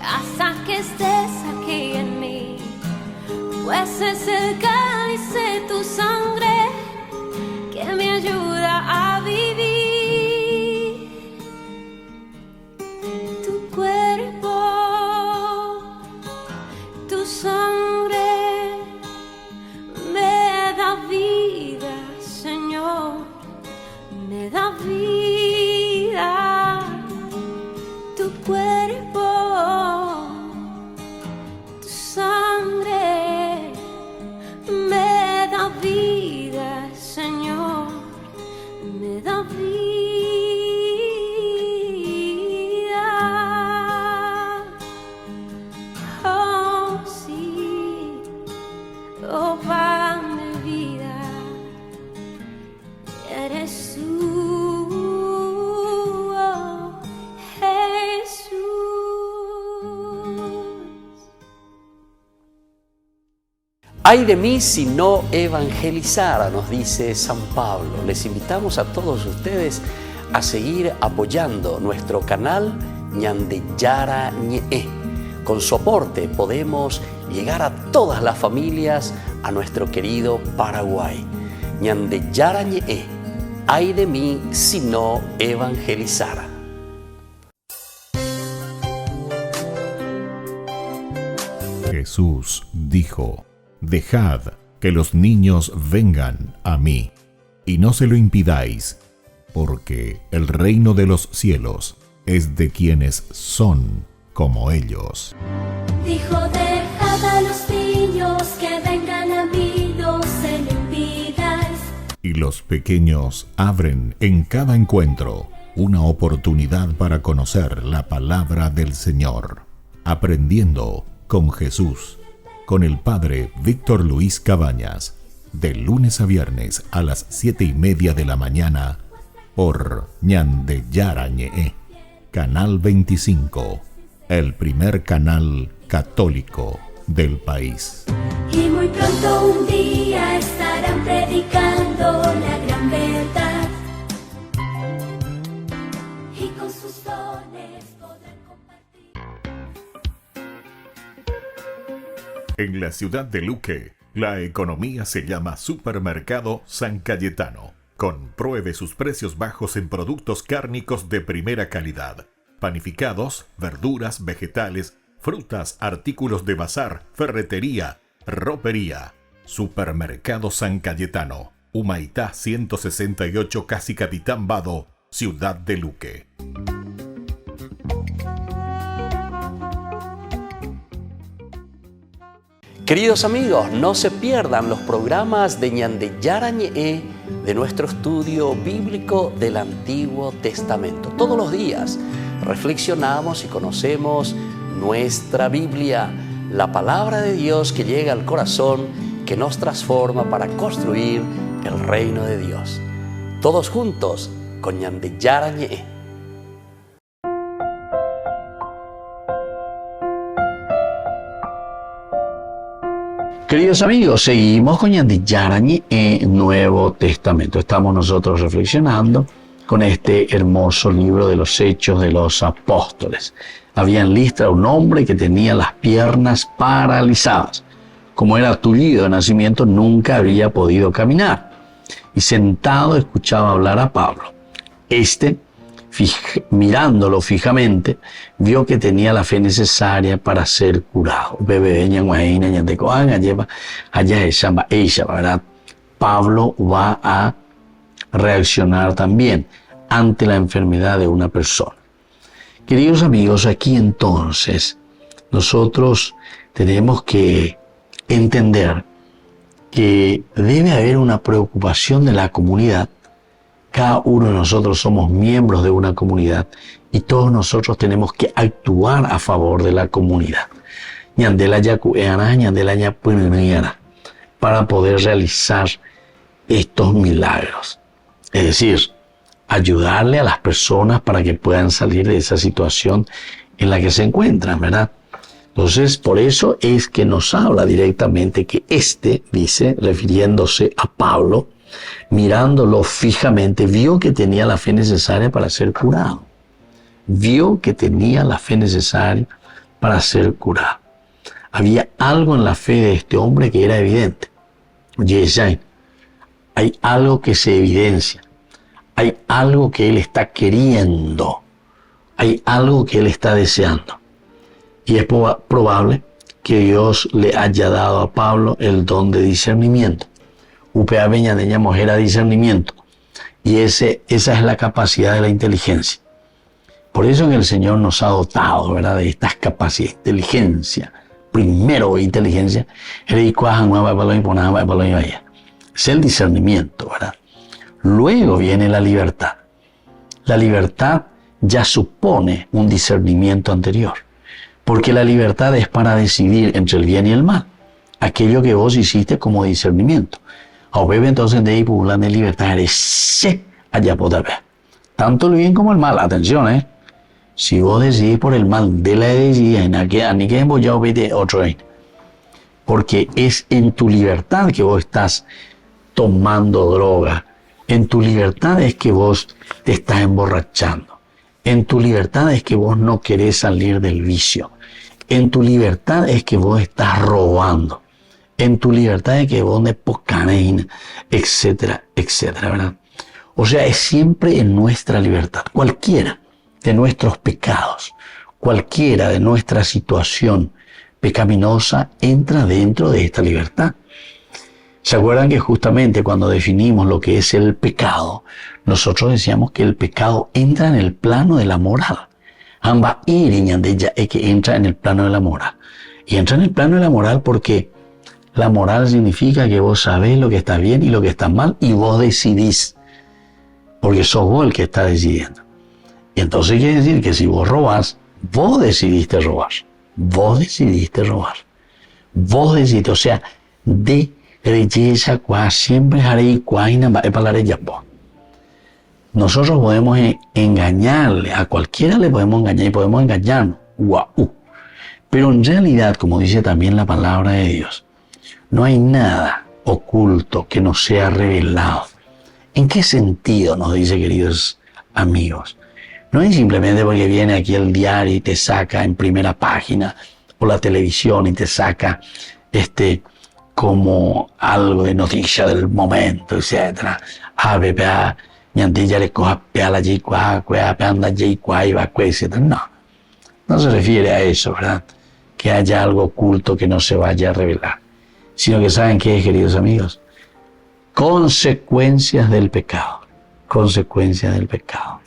hasta que estés aquí en mí, pues es el cáliz de tu sangre que me ayuda a vivir. Tu cuerpo, tu sangre me da vida, Señor, me da vida. Tu cuerpo, tu sangre me da vida, Señor, me da vida. Oh, sí, oh, pan de vida, eres tú, oh, Jesús. Ay de mí si no evangelizara, nos dice San Pablo. Les invitamos a todos ustedes a seguir apoyando nuestro canal Ñande Yara Ñe. Con su aporte podemos llegar a todas las familias, a nuestro querido Paraguay. Ñande Yara Ñe. Ay de mí si no evangelizara. Jesús dijo: Dejad que los niños vengan a mí, y no se lo impidáis, porque el reino de los cielos es de quienes son como ellos. Dijo, dejad los pequeños abren en cada encuentro una oportunidad para conocer la palabra del Señor. Aprendiendo con Jesús, con el Padre Víctor Luis Cabañas, de lunes a viernes a las 7:30 de la mañana, por Ñande Yarañe, Canal 25, el primer canal católico del país. Y muy pronto un día estarán predicando la gran verdad. Y con sus dones podrán compartir. En la ciudad de Luque, la economía se llama Supermercado San Cayetano. Compruebe sus precios bajos en productos cárnicos de primera calidad. Panificados, verduras, vegetales, frutas, artículos de bazar, ferretería, ropería. Supermercado San Cayetano, Humaitá 168, Casi Capitán Vado, Ciudad de Luque. Queridos amigos, no se pierdan los programas de Ñande Yarañe de nuestro estudio bíblico del Antiguo Testamento. Todos los días reflexionamos y conocemos nuestra Biblia, la palabra de Dios que llega al corazón, que nos transforma para construir el reino de Dios. Todos juntos con Ñande Yarañe. Queridos amigos, seguimos con Ñande Yarañe en Nuevo Testamento. Estamos nosotros reflexionando con este hermoso libro de los Hechos de los Apóstoles. Había en Listra un hombre que tenía las piernas paralizadas. Como era tullido de nacimiento, nunca había podido caminar. Y sentado escuchaba hablar a Pablo. Mirándolo fijamente, vio que tenía la fe necesaria para ser curado. ¿Verdad? Pablo va a reaccionar también ante la enfermedad de una persona. Queridos amigos, aquí entonces nosotros tenemos que entender que debe haber una preocupación de la comunidad. Cada uno de nosotros somos miembros de una comunidad y todos nosotros tenemos que actuar a favor de la comunidad para poder realizar estos milagros. Es decir, ayudarle a las personas para que puedan salir de esa situación en la que se encuentran, ¿verdad? Entonces, por eso es que nos habla directamente que dice, refiriéndose a Pablo, mirándolo fijamente, vio que tenía la fe necesaria para ser curado. Vio que tenía la fe necesaria para ser curado. Había algo en la fe de este hombre que era evidente. Hay algo que se evidencia. Hay algo que él está queriendo. Hay algo que él está deseando. Y es probable que Dios le haya dado a Pablo el don de discernimiento. UPA Beña de Ñamos era discernimiento. Y esa es la capacidad de la inteligencia. Por eso que el Señor nos ha dotado, ¿verdad?, de estas capacidades. Inteligencia. Primero inteligencia. Es el discernimiento, ¿verdad? Luego viene la libertad. La libertad ya supone un discernimiento anterior. Porque la libertad es para decidir entre el bien y el mal. Aquello que vos hiciste como discernimiento. Entonces de ahí la de libertad eres allá poder ver. Tanto el bien como el mal. Atención, si vos decidís por el mal de la decisión, porque es en tu libertad que vos estás tomando droga. En tu libertad es que vos te estás emborrachando. En tu libertad es que vos no querés salir del vicio. En tu libertad es que vos estás robando. En tu libertad es que vos de pocaneína, etcétera, etcétera, ¿verdad? O sea, es siempre en nuestra libertad. Cualquiera de nuestros pecados, cualquiera de nuestra situación pecaminosa entra dentro de esta libertad. ¿Se acuerdan que justamente cuando definimos lo que es el pecado, nosotros decíamos que el pecado entra en el plano de la moral? Amba iriñan de ella es que entra en el plano de la moral. Y entra en el plano de la moral porque La moral significa que vos sabés lo que está bien y lo que está mal y vos decidís, porque sos vos el que está decidiendo. Y entonces quiere decir que si vos robás, vos decidiste robar. Vos decidiste robar. Vos decidiste, o sea, de belleza, siempre haré cuaina, para ya. Nosotros podemos engañarle, a cualquiera le podemos engañar y podemos engañarnos. Guau. Pero en realidad, como dice también la palabra de Dios, no hay nada oculto que no sea revelado. ¿En qué sentido nos dice, queridos amigos? No es simplemente porque viene aquí el diario y te saca en primera página, o la televisión y te saca como algo de noticia del momento, etcétera. No se refiere a eso, ¿verdad? Que haya algo oculto que no se vaya a revelar. Sino que ¿saben qué, queridos amigos? Consecuencias del pecado. Consecuencias del pecado.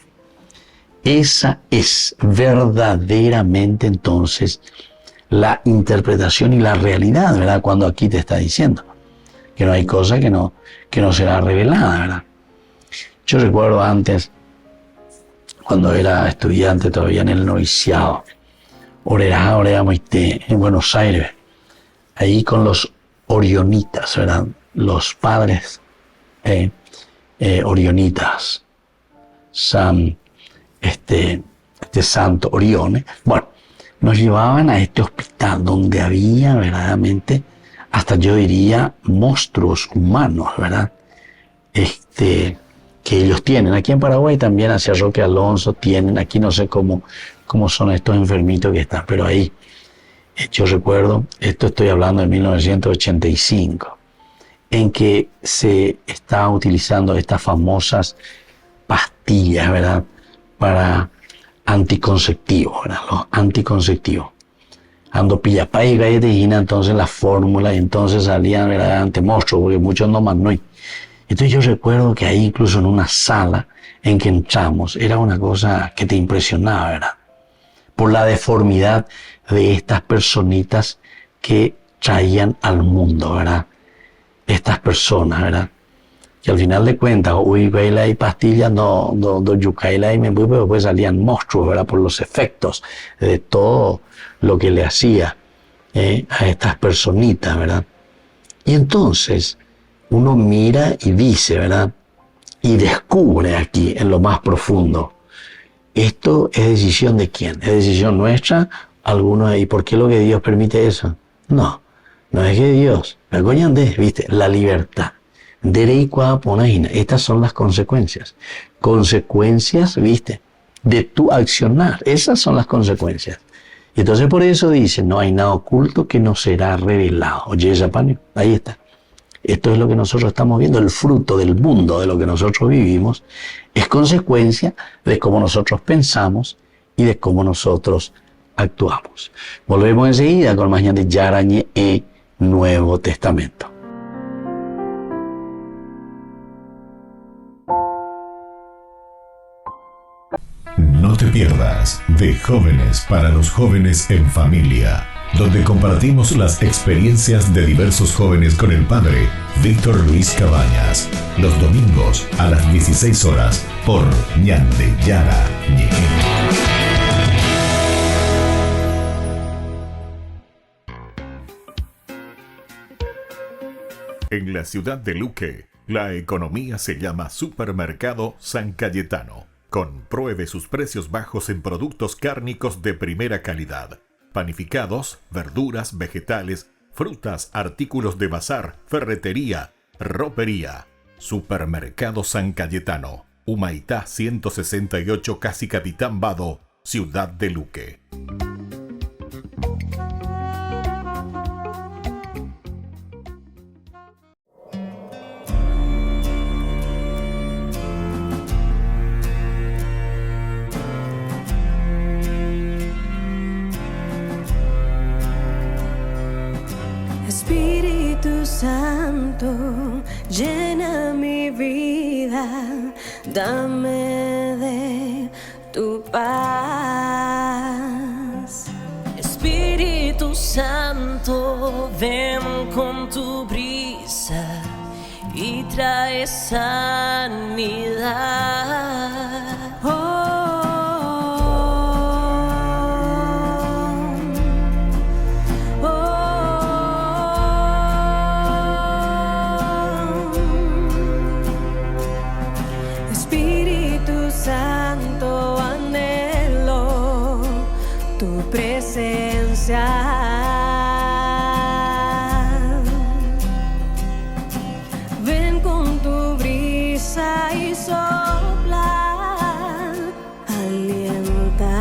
Esa es verdaderamente entonces la interpretación y la realidad, ¿verdad? Cuando aquí te está diciendo que no hay cosa que no será revelada, ¿verdad? Yo recuerdo antes, cuando era estudiante todavía en el noviciado, oramos en Buenos Aires, ahí con los orionitas, ¿verdad? Los padres orionitas, este santo Orione. Bueno, nos llevaban a este hospital donde había verdaderamente, hasta yo diría, monstruos humanos, ¿verdad? Que ellos tienen. Aquí en Paraguay también hacia Roque Alonso tienen, aquí no sé cómo son estos enfermitos que están, pero ahí, yo recuerdo, esto estoy hablando de 1985, en que se estaban utilizando estas famosas pastillas, ¿verdad? Para anticonceptivos, ¿verdad? Los anticonceptivos. Ando pillapá y galletina, entonces la fórmula, y entonces salían verdaderamente monstruos, porque muchos no más no hay. Entonces yo recuerdo que ahí, incluso en una sala en que entramos, era una cosa que te impresionaba, ¿verdad? Por la deformidad de estas personitas que traían al mundo, ¿verdad? Estas personas, ¿verdad? Que al final de cuentas, baila y pastillas, no yucaila y me voy, pero pues salían monstruos, ¿verdad? Por los efectos de todo lo que le hacía a estas personitas, ¿verdad? Y entonces uno mira y dice, ¿verdad? Y descubre aquí, en lo más profundo, esto es decisión de quién, es decisión nuestra, algunos, ¿y por qué lo que Dios permite eso? No es que Dios, ¿viste? La libertad. Estas son las consecuencias. Consecuencias, ¿viste? De tu accionar. Esas son las consecuencias. Y entonces por eso dice, no hay nada oculto que no será revelado. Oye, Japanio, ahí está. Esto es lo que nosotros estamos viendo, el fruto del mundo de lo que nosotros vivimos, es consecuencia de cómo nosotros pensamos y de cómo nosotros actuamos. Volvemos enseguida con más de Yarañe e Nuevo Testamento. No te pierdas de Jóvenes para los Jóvenes en Familia, donde compartimos las experiencias de diversos jóvenes con el padre Víctor Luis Cabañas, los domingos a las 16 horas por Ñande Yara Ñe. En la ciudad de Luque, la economía se llama Supermercado San Cayetano. Compruebe sus precios bajos en productos cárnicos de primera calidad. Panificados, verduras, vegetales, frutas, artículos de bazar, ferretería, ropería. Supermercado San Cayetano, Humaitá 168, Casi Capitán Vado, Ciudad de Luque. Espíritu Santo, llena mi vida, dame de tu paz. Espíritu Santo, Ven con tu brisa y trae sanidad. Espíritu Santo, anhelo tu presencia. Y sopla, alienta.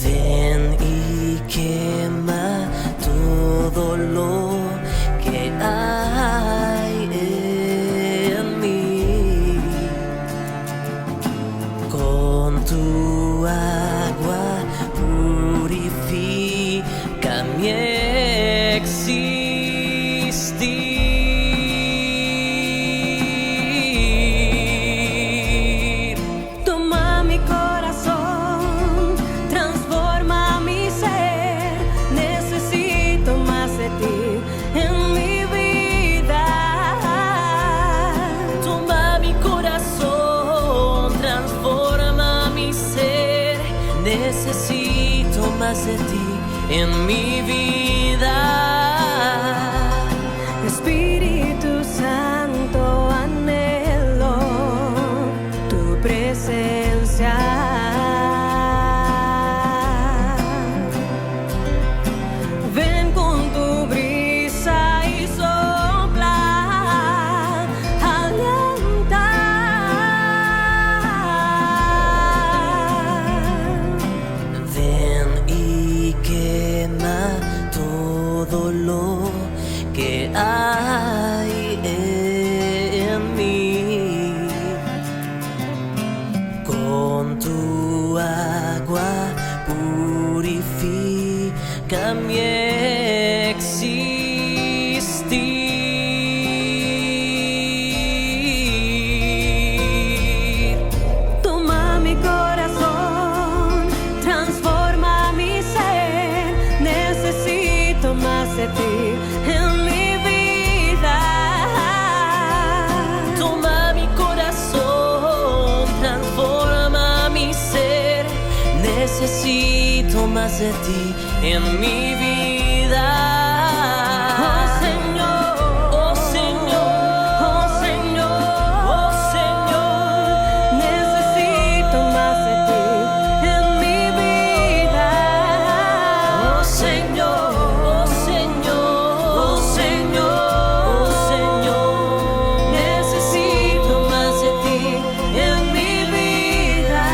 Ven y quema todo lo que hay en mí. Con tu agua purifica mi existencia. Toma mi corazón, transforma mi ser. Necesito más de ti en mi vida. Toma mi corazón, transforma mi ser. Necesito más de ti en mi vida. Espíritu Santo, anhelo tu presencia. Ven con tu brisa y sopla, alienta. Ven y quema todo lo que hay en mí. Con tu agua purifica mi existir. Toma mi corazón, transforma mi ser. Necesito más de ti en mi vida. Toma mi corazón, transforma mi ser. Necesito más de ti en mi vida. Oh Señor, Oh Señor, oh Señor, oh Señor. necesito más de ti en mi vida. Oh Señor, oh Señor, oh Señor, oh Señor. Necesito más de ti en mi vida.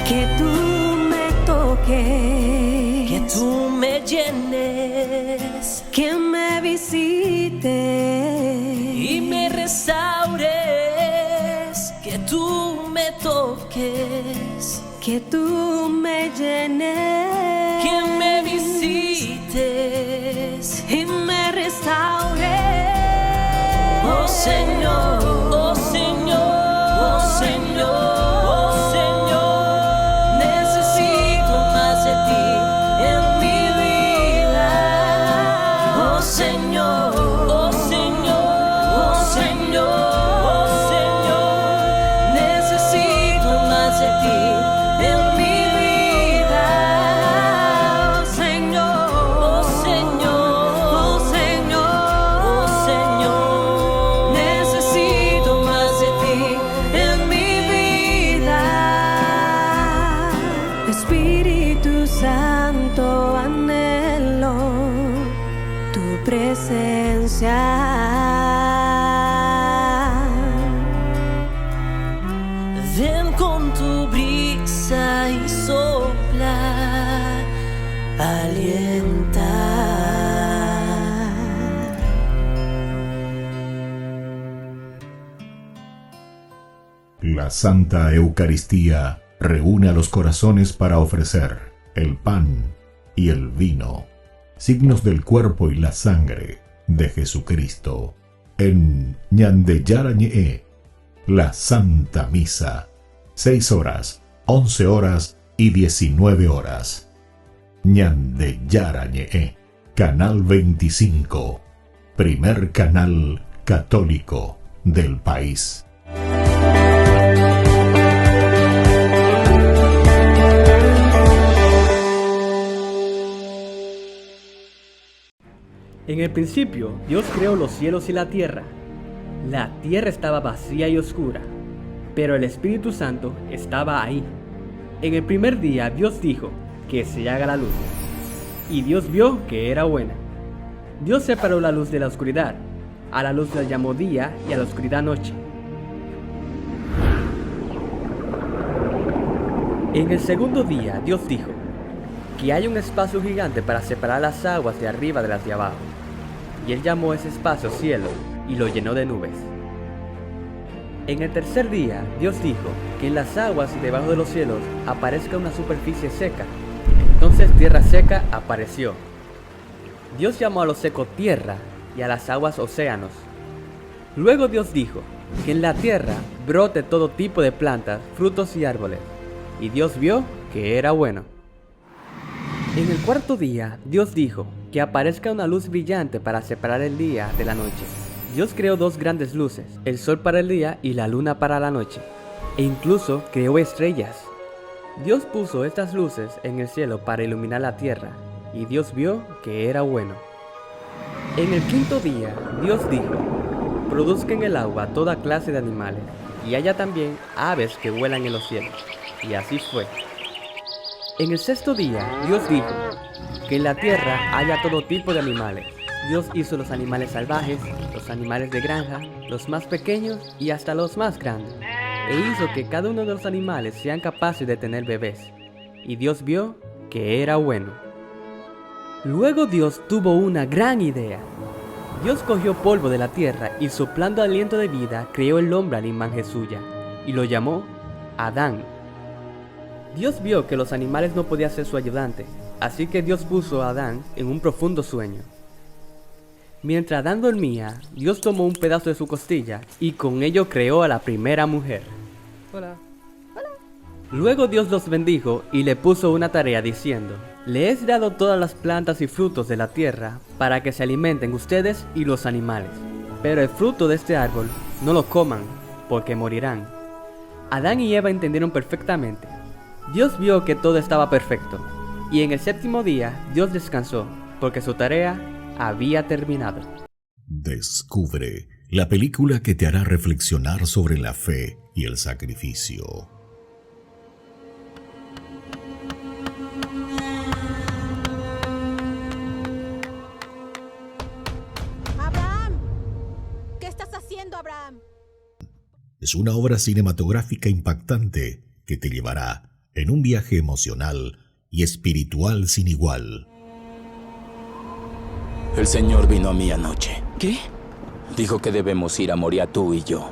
Que tú me toques, Que tú me llenes que me visites y me restaures. Que tú me toques, que tú me llenes, que me visites y me restaures. Oh Señor, oh Señor, oh Señor, oh Señor. Necesito más de ti en mi vida. Oh Señor, oh Señor, oh Señor, oh Señor. Necesito más de ti en mi vida. Oh Señor, Oh Señor, oh Señor, oh Señor. necesito más de ti en mi vida. Espíritu Santo, anhelo tu presencia. Ven con tu brisa y sopla, alienta. La Santa Eucaristía reúne a los corazones para ofrecer el pan y el vino, signos del cuerpo y la sangre de Jesucristo. En Ñandeyara Ñe'e, la Santa Misa, 6 horas, 11 horas y 19 horas. Ñandeyara Ñe'e, Canal 25, primer canal católico del país. En el principio, Dios creó los cielos y la tierra. La tierra estaba vacía y oscura, pero el Espíritu Santo estaba ahí. En el primer día, Dios dijo que se haga la luz, y Dios vio que era buena. Dios separó la luz de la oscuridad. A la luz la llamó día y a la oscuridad noche. En el segundo día, Dios dijo que hay un espacio gigante para separar las aguas de arriba de las de abajo. Y él llamó ese espacio cielo y lo llenó de nubes. En el tercer día, Dios dijo que en las aguas debajo de los cielos aparezca una superficie seca. Entonces tierra seca apareció. Dios llamó a lo seco tierra y a las aguas océanos. Luego Dios dijo que en la tierra brote todo tipo de plantas, frutos y árboles. Y Dios vio que era bueno. En el cuarto día, Dios dijo que aparezca una luz brillante para separar el día de la noche. Dios creó dos grandes luces, el sol para el día y la luna para la noche, e incluso creó estrellas. Dios puso estas luces en el cielo para iluminar la tierra, y Dios vio que era bueno. En el quinto día, Dios dijo: produzca en el agua toda clase de animales, y haya también aves que vuelan en los cielos. Y así fue. En el sexto día, Dios dijo que en la tierra haya todo tipo de animales. Dios hizo los animales salvajes, los animales de granja, los más pequeños y hasta los más grandes, e hizo que cada uno de los animales sean capaces de tener bebés. Y Dios vio que era bueno. Luego Dios tuvo una gran idea. Dios cogió polvo de la tierra y soplando aliento de vida creó el hombre a la imagen suya, y lo llamó Adán. Dios vio que los animales no podían ser su ayudante, así que Dios puso a Adán en un profundo sueño. Mientras Adán dormía, Dios tomó un pedazo de su costilla y con ello creó a la primera mujer. Hola. Luego Dios los bendijo y le puso una tarea diciendo: le he dado todas las plantas y frutos de la tierra para que se alimenten ustedes y los animales. Pero el fruto de este árbol no lo coman, porque morirán. Adán y Eva entendieron perfectamente. Dios vio que todo estaba perfecto, y en el séptimo día Dios descansó, porque su tarea había terminado. Descubre la película que te hará reflexionar sobre la fe y el sacrificio. ¡Abraham! ¿Qué estás haciendo, Abraham? Es una obra cinematográfica impactante que te llevará en un viaje emocional y espiritual sin igual. El Señor vino a mí anoche. ¿Qué? Dijo que debemos ir a Moria tú y yo.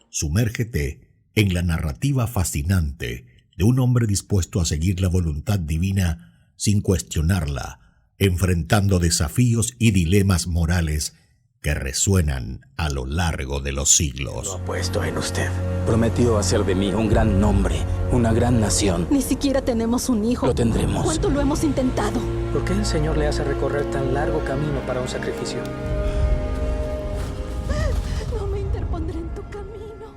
Sumérgete en la narrativa fascinante de un hombre dispuesto a seguir la voluntad divina sin cuestionarla, enfrentando desafíos y dilemas morales que resuenan a lo largo de los siglos. Lo apuesto en usted. Prometió hacer de mí un gran nombre, una gran nación. Ni siquiera tenemos un hijo. Lo tendremos. ¿Cuánto lo hemos intentado? ¿Por qué el Señor le hace recorrer tan largo camino para un sacrificio? No me interpondré en tu camino.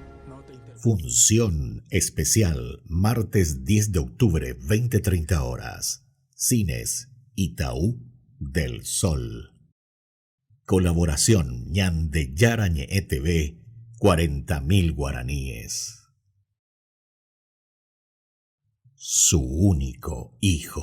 Función especial, martes 10 de octubre, 20:30 horas. Cines Itaú del Sol. Colaboración Ñandeyara Ñe'e TV, 40.000 guaraníes. Su único hijo.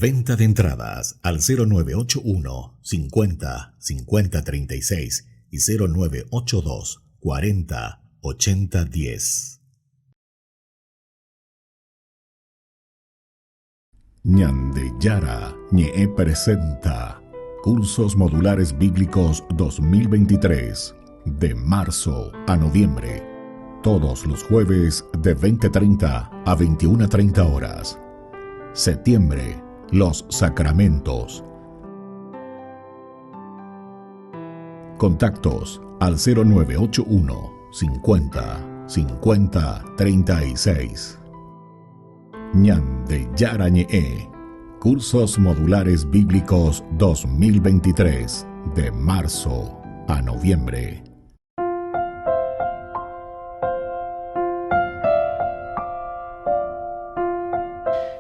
Venta de entradas al 0981 50 50 36 y 0982 40 80 10. Ñandeyara Ñe'e presenta Cursos Modulares Bíblicos 2023, de marzo a noviembre. Todos los jueves de 20:30 a 21:30 horas. Septiembre, los sacramentos. Contactos al 0981 50 50 36. Ñande Yarañe. Cursos modulares bíblicos 2023, de marzo a noviembre.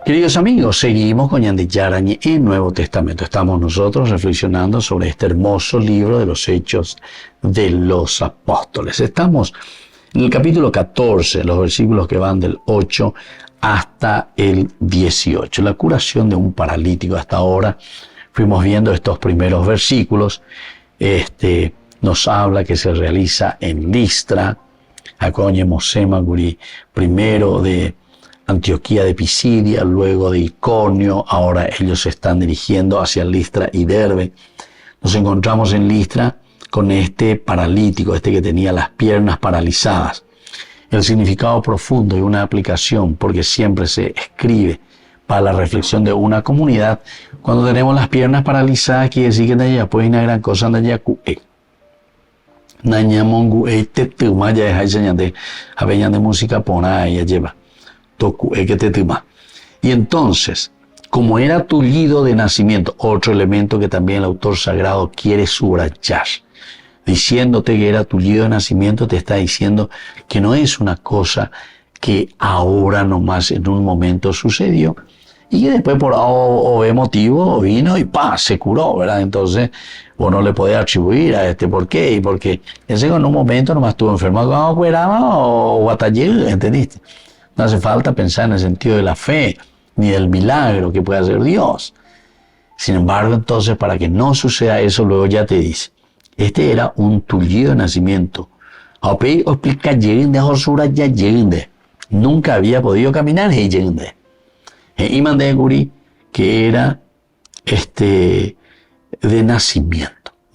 Queridos amigos, seguimos con Ñande Yarañe en Nuevo Testamento. Estamos nosotros reflexionando sobre este hermoso libro de los Hechos de los Apóstoles. Estamos en el capítulo 14, los versículos que van del 8 hasta el 18. La curación de un paralítico. Hasta ahora fuimos viendo estos primeros versículos. Nos habla que se realiza en Listra. Akoñe Mosema Guri, primero de Antioquía de Pisidia, luego de Iconio. Ahora ellos se están dirigiendo hacia Listra y Derbe. Nos encontramos en Listra con este paralítico, que tenía las piernas paralizadas. El significado profundo y una aplicación, porque siempre se escribe para la reflexión de una comunidad. Cuando tenemos las piernas paralizadas, quiere decir que ya puede una gran cosa de música pona ella lleva. Y entonces, como era tullido de nacimiento, otro elemento que también el autor sagrado quiere subrayar, diciéndote que era tullido de nacimiento, te está diciendo que no es una cosa que ahora nomás en un momento sucedió y que después por motivo vino y se curó, ¿verdad? Entonces vos no le podés atribuir a por qué, y porque ese en un momento nomás estuvo enfermo o batallé, ¿entendiste? No hace falta pensar en el sentido de la fe, ni del milagro que puede hacer Dios. Sin embargo, entonces, para que no suceda eso, luego ya te dice, este era un tullido de nacimiento. Nunca había podido caminar, y mandé a Guri, que era de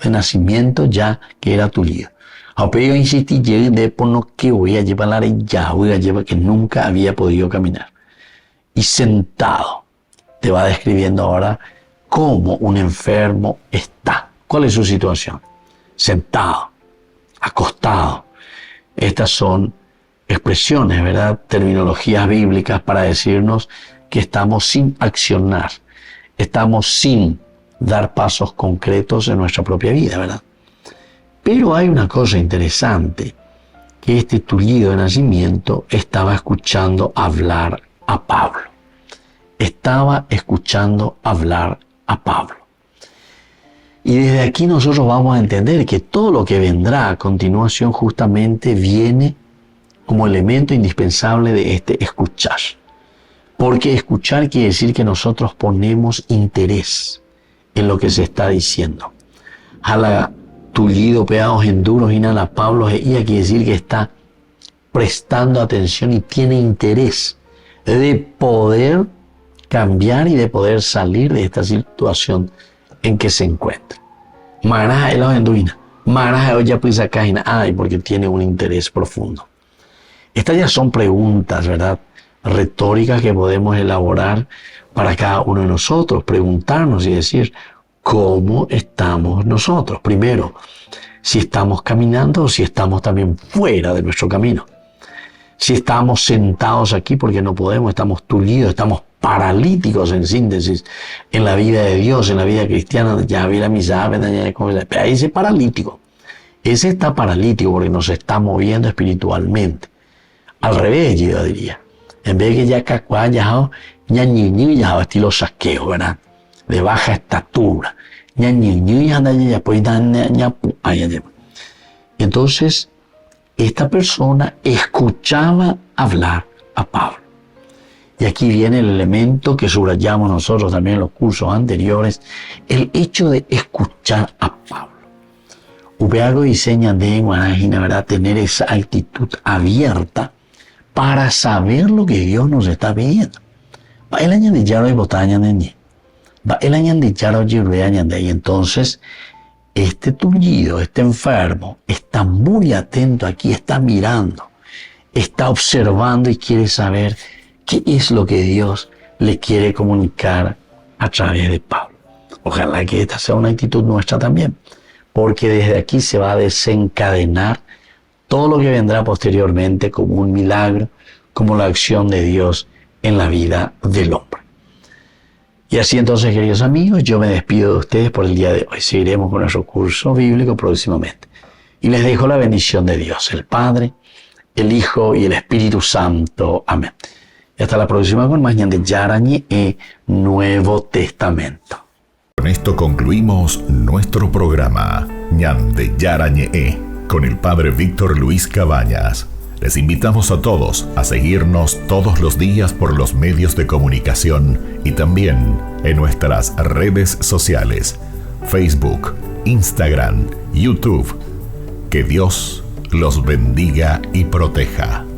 nacimiento ya que era tullido. Yo insistí por lo que voy a llevar que nunca había podido caminar. Y sentado, te va describiendo ahora cómo un enfermo está. ¿Cuál es su situación? Sentado, acostado. Estas son expresiones, ¿verdad? Terminologías bíblicas para decirnos que estamos sin accionar, estamos sin dar pasos concretos en nuestra propia vida, ¿verdad? Pero hay una cosa interesante, que este tullido de nacimiento estaba escuchando hablar a Pablo. Estaba escuchando hablar a Pablo. Y desde aquí nosotros vamos a entender que todo lo que vendrá a continuación justamente viene como elemento indispensable de este escuchar. Porque escuchar quiere decir que nosotros ponemos interés en lo que se está diciendo. Jala tullido, pegados en duros, y nada, Pablo quiere decir que está prestando atención y tiene interés de poder cambiar y de poder salir de esta situación en que se encuentra. Porque tiene un interés profundo. Estas ya son preguntas, ¿verdad?, retóricas que podemos elaborar para cada uno de nosotros, preguntarnos y decir, ¿cómo estamos nosotros? Primero, si estamos caminando o si estamos también fuera de nuestro camino. Si estamos sentados aquí porque no podemos, estamos tullidos, estamos paralíticos en síntesis en la vida de Dios, en la vida cristiana. Ya vi la misa, pero ahí ese paralítico. Ese está paralítico porque nos está moviendo espiritualmente. Al revés, yo diría. En vez de que ya cacuá, ya estilo saqueo, ¿verdad? De baja estatura. Entonces, esta persona escuchaba hablar a Pablo. Y aquí viene el elemento que subrayamos nosotros también en los cursos anteriores, el hecho de escuchar a Pablo. Upeago diseña de Guanajina, ¿verdad?, tener esa actitud abierta para saber lo que Dios nos está pidiendo. Y entonces, este tullido, este enfermo, está muy atento aquí, está mirando. está observando y quiere saber qué es lo que Dios le quiere comunicar a través de Pablo. Ojalá que esta sea una actitud nuestra también, porque desde aquí se va a desencadenar todo lo que vendrá posteriormente como un milagro, como la acción de Dios en la vida del hombre. Y así entonces, queridos amigos, yo me despido de ustedes por el día de hoy. Seguiremos con nuestro curso bíblico próximamente. Y les dejo la bendición de Dios, el Padre, el Hijo y el Espíritu Santo. Amén. Y hasta la próxima con más Ñande Yarañe e Nuevo Testamento. Con esto concluimos nuestro programa Ñande Yarañe con el Padre Víctor Luis Cabañas. Les invitamos a todos a seguirnos todos los días por los medios de comunicación y también en nuestras redes sociales, Facebook, Instagram, YouTube. Que Dios los bendiga y proteja.